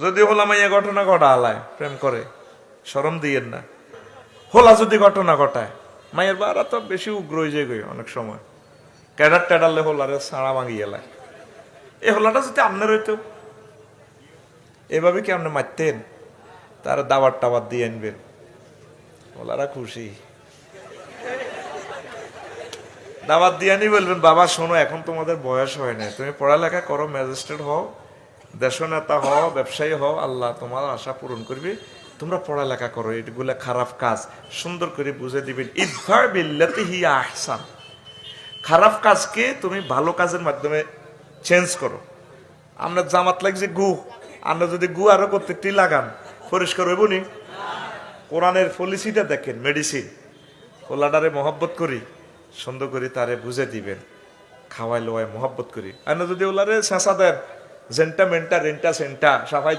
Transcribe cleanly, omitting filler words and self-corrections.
যদি হোলা মাইয়া ঘটনা ঘটা আলায় প্রেম করে শরম দিয়েন না। হোলা যদি ঘটনা ঘটায় মাইয়ের বারা তো বেশি উগ্র হয়ে যায় গই অনেক সময়, ক্যাডার ট্যাডারলে হোলারে সাড়া ভাঙিয়ে এলায়। এই হোলাটা যদি আপনার হইতো এভাবে কি আপনি মারতেন? তার দাবার টাবার দিয়ে আনবেন, হোলারা খুশি। দাবার দিয়ে আনি বলবেন, বাবা শোনো, এখন তোমাদের বয়স হয় না, তুমি পড়ালেখা করো, ম্যাজিস্ট্রেট হও, দেশ নেতা হও, ব্যবসায়ী হও, আল্লাহ তোমার আশা পূরণ করবে, তোমরা পড়ালেখা করো, এগুলো খারাপ কাজ। সুন্দর করে বুঝে দিবেন, ইদফা বিল্লাতি হিয়া আহসান। খারাপ কাজকে তুমি ভালো কাজের মাধ্যমে চেঞ্জ করো। আমরা জামাত লাগছে গু, আমরা যদি গু আরো প্রত্যেকটি লাগান পরিষ্কার হইব নি? কোরআনের পলিসিটা দেখেন, মেডিসিন। ওলাডারে মহব্বত করি, সুন্দর করি তারে বুঝে দিবেন, খাওয়াই লোয়াই মহব্বত করি। আর যদি ওলারে শেষা দেন, জেন্টা মেন্টা রেন্টা সেন্টা সাফাই